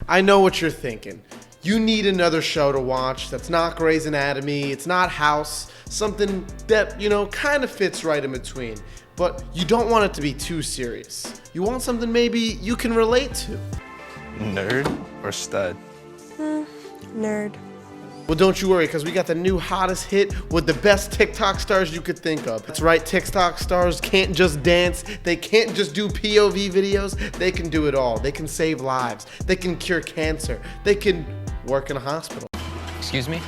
I know what you're thinking. You need another show to watch that's not Grey's Anatomy, it's not House, something that, kind of fits right in between. But you don't want it to be too serious. You want something maybe you can relate to. Nerd or stud? Nerd. Well, don't you worry, because we got the new hottest hit with the best TikTok stars you could think of. That's right, TikTok stars can't just dance. They can't just do POV videos. They can do it all. They can save lives. They can cure cancer. They can work in a hospital. Excuse me?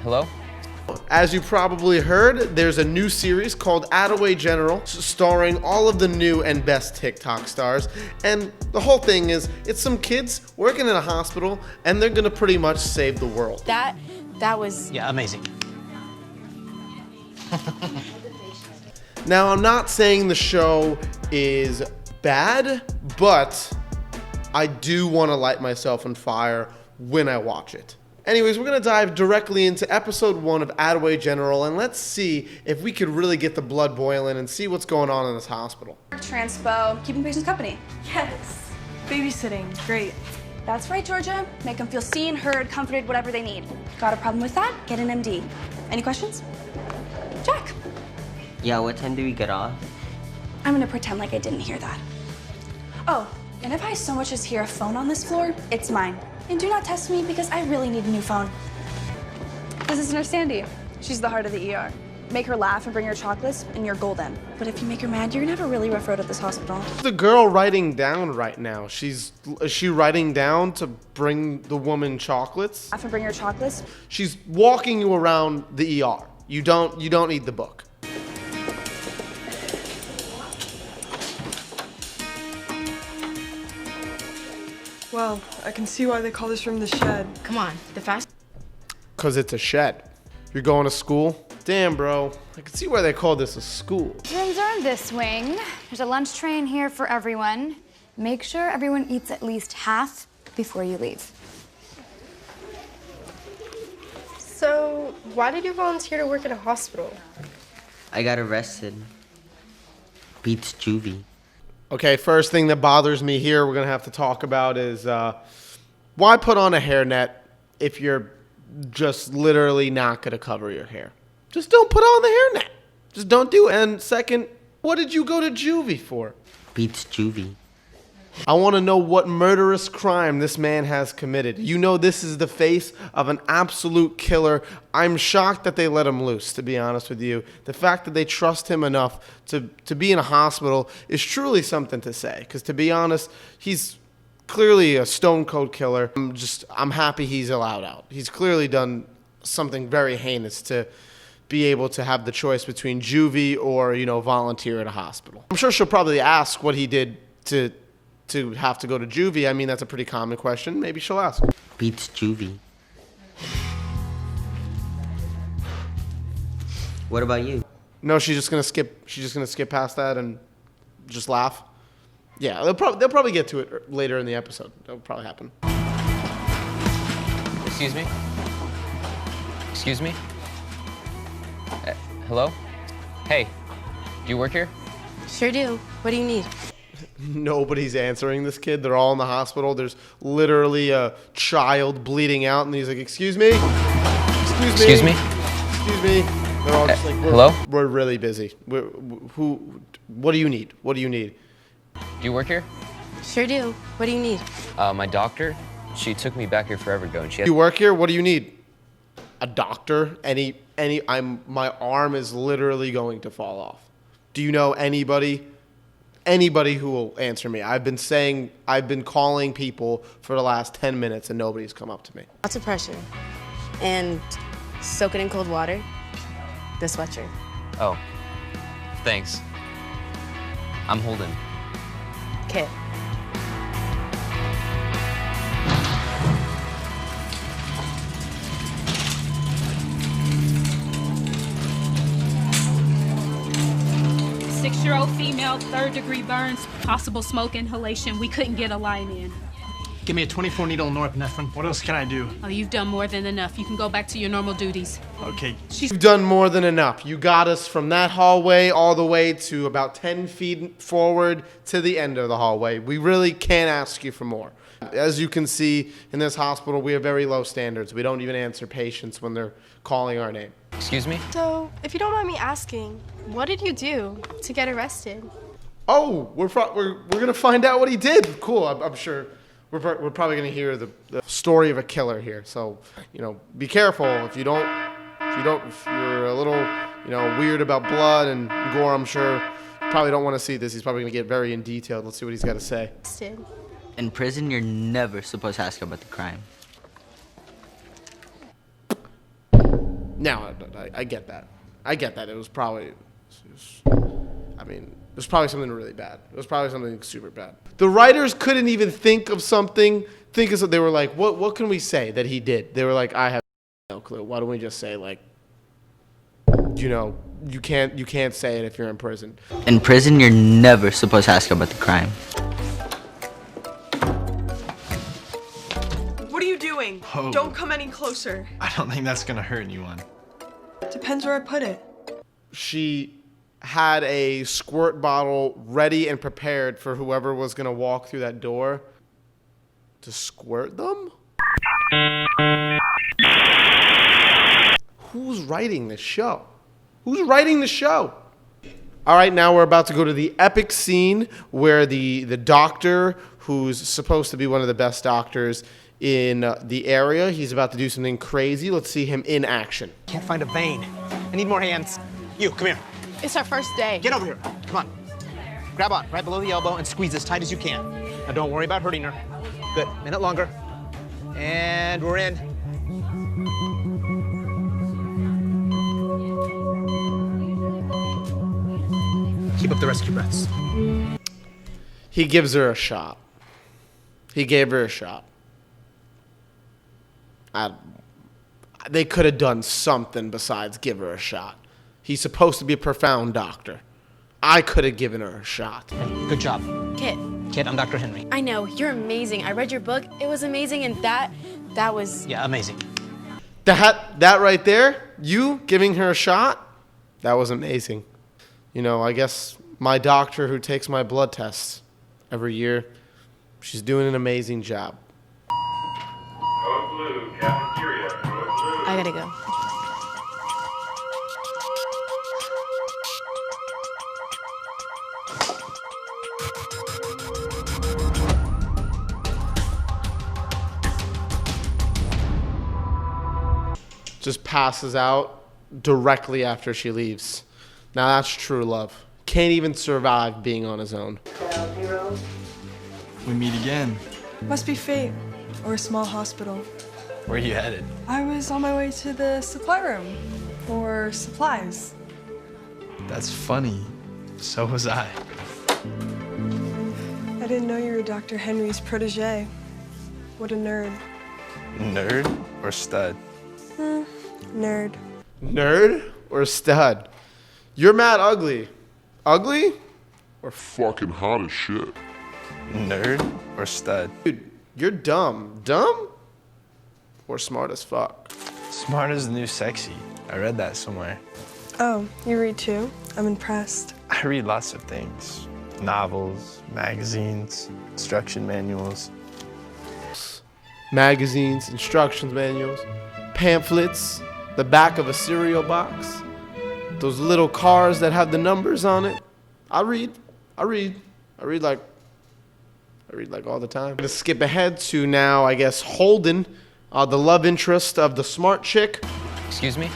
Hello? As you probably heard, there's a new series called Attaway General, starring all of the new and best TikTok stars. And the whole thing is, it's some kids working in a hospital, and they're gonna pretty much save the world. That was... Yeah, amazing. Now, I'm not saying the show is bad, but I do want to light myself on fire when I watch it. Anyways, we're going to dive directly into episode 1 of Attaway General, and let's see if we could really get the blood boiling and see what's going on in this hospital. Transpo, keeping patients company. Yes. Babysitting. Great. That's right, Georgia. Make them feel seen, heard, comforted, whatever they need. Got a problem with that? Get an MD. Any questions? Jack. Yeah, what time do we get off? I'm gonna pretend like I didn't hear that. Oh, and if I so much as hear a phone on this floor, it's mine. And do not test me because I really need a new phone. This is Nurse Sandy. She's the heart of the ER. Make her laugh and bring her chocolates, and you're golden. But if you make her mad, you're gonna have a really rough road at this hospital. The girl writing down right now, is she writing down to bring the woman chocolates? Laugh and bring her chocolates. She's walking you around the ER. You don't need the book. Well, I can see why they call this room the shed. Come on, the fast. Cause it's a shed. You're going to school? Damn, bro. I can see why they call this a school. Rooms are in this wing. There's a lunch tray in here for everyone. Make sure everyone eats at least half before you leave. So, why did you volunteer to work at a hospital? I got arrested. Beats juvie. Okay, first thing that bothers me here we're going to have to talk about is why put on a hairnet if you're just literally not going to cover your hair? Just don't put on the hairnet. Just don't do it. And second, what did you go to juvie for? Beats juvie. I want to know what murderous crime this man has committed. You know this is the face of an absolute killer. I'm shocked that they let him loose, to be honest with you. The fact that they trust him enough to be in a hospital is truly something to say. Because to be honest, he's clearly a stone cold killer. I'm happy he's allowed out. He's clearly done something very heinous to be able to have the choice between juvie or, volunteer at a hospital. I'm sure she'll probably ask what he did to have to go to juvie. I mean, that's a pretty common question. Maybe she'll ask. Beats juvie. What about you? No, she's just gonna skip past that and just laugh. Yeah, they'll probably get to it later in the episode. That'll probably happen. Excuse me? Excuse me? Hello? Hey, do you work here? Sure do. What do you need? Nobody's answering this kid. They're all in the hospital. There's literally a child bleeding out, and he's like, "Excuse me? Excuse me? Excuse me?" They're all just like, hello? We're really busy. What do you need? What do you need? Do you work here? Sure do. What do you need? My doctor, she took me back here forever ago, and she had... You work here? What do you need? A doctor? My arm is literally going to fall off. Do you know anybody who will answer me? I've been calling people for the last 10 minutes and nobody's come up to me. Lots of pressure. And soak it in cold water. The sweatshirt. Oh, thanks. I'm Holden. Kit. Six-year-old female, third-degree burns, possible smoke inhalation. We couldn't get a line in. Give me a 24 needle norepinephrine. What else can I do? Oh, you've done more than enough. You can go back to your normal duties. Okay. You've done more than enough. You got us from that hallway all the way to about 10 feet forward to the end of the hallway. We really can't ask you for more. As you can see, in this hospital, we have very low standards. We don't even answer patients when they're calling our name. Excuse me? So, if you don't mind me asking, what did you do to get arrested? Oh, we're gonna find out what he did. Cool. I'm sure we're probably gonna hear the story of a killer here. So, you know, be careful. If you're a little, you know, weird about blood and gore, I'm sure you probably don't want to see this. He's probably gonna get very in detail. Let's see what he's got to say. In prison, you're never supposed to ask about the crime. Now, I get that. I get that. It was probably something really bad. It was probably something super bad. The writers couldn't even think of something. They were like, what can we say that he did? They were like, I have no clue. Why don't we just say, like, you know, you can't say it if you're in prison. In prison, you're never supposed to ask about the crime. What are you doing? Oh. Don't come any closer. I don't think that's gonna hurt anyone. Depends where I put it. She had a squirt bottle ready and prepared for whoever was going to walk through that door to squirt them? Who's writing this show? Who's writing the show? All right, now we're about to go to the epic scene where the doctor, who's supposed to be one of the best doctors in the area, he's about to do something crazy. Let's see him in action. Can't find a vein. I need more hands. You, come here. It's our first day. Get over here. Come on. Grab on, right below the elbow, and squeeze as tight as you can. Now don't worry about hurting her. Good. Minute longer. And we're in. Keep up the rest of your breaths. He gives her a shot. He gave her a shot. They could have done something besides give her a shot. He's supposed to be a profound doctor. I could have given her a shot. Hey, good job. Kit, Kid, I'm Dr. Henry. I know, you're amazing. I read your book. It was amazing, and that was... Yeah, amazing. That right there, you giving her a shot, that was amazing. You know, I guess my doctor who takes my blood tests every year, she's doing an amazing job. Code blue, cafeteria, code blue. I gotta go. Just passes out directly after she leaves. Now that's true love. Can't even survive being on his own. We meet again. Must be fate. Or a small hospital. Where are you headed? I was on my way to the supply room. For supplies. That's funny. So was I. I didn't know you were Dr. Henry's protege. What a nerd. Nerd or stud? Nerd. Nerd or stud? You're mad ugly. Ugly or Fucking hot as shit. Nerd or stud? dude, you're dumb. Dumb or smart as fuck? Smart is the new sexy. I read that somewhere. Oh, you read too? I'm impressed. I read lots of things. Novels, magazines, instruction manuals. Magazines, instructions manuals, pamphlets, the back of a cereal box, those little cars that have the numbers on it. I read like all the time. I'm gonna skip ahead to now, I guess, Holden, the love interest of the smart chick. Excuse me?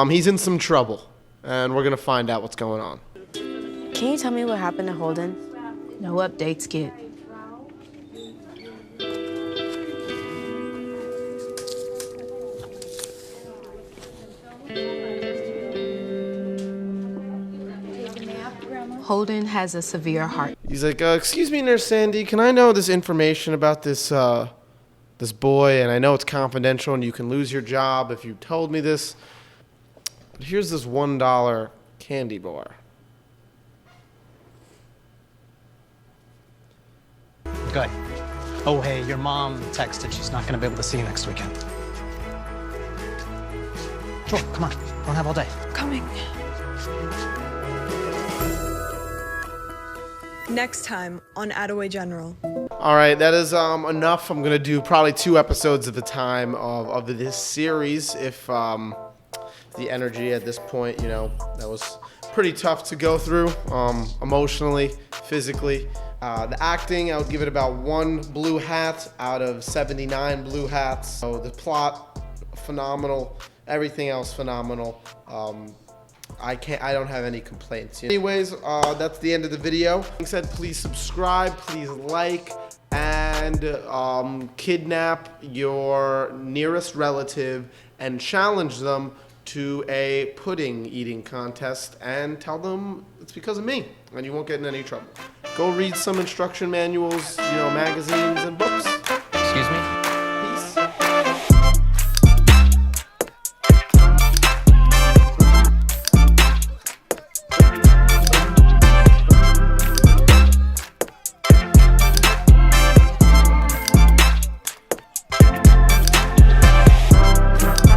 He's in some trouble, and we're gonna find out what's going on. Can you tell me what happened to Holden? No updates, kid. Holden has a severe heart. He's like, excuse me, Nurse Sandy, can I know this information about this this boy? And I know it's confidential and you can lose your job if you told me this. But here's this $1 candy bar. Good. Oh, hey, your mom texted she's not gonna be able to see you next weekend. Sure, come on. We don't have all day. Coming. Next time on Attaway General. All right, that is enough. I'm gonna do probably 2 episodes at a time of this series. If the energy at this point, you know, that was pretty tough to go through, emotionally, physically. The acting, I would give it about 1 blue hat out of 79 blue hats. So the plot, phenomenal. Everything else, phenomenal. I don't have any complaints. Anyways, that's the end of the video. Like I said, please subscribe, please like, and kidnap your nearest relative and challenge them to a pudding eating contest and tell them it's because of me and you won't get in any trouble. Go read some instruction manuals, you know, magazines and books. Excuse me?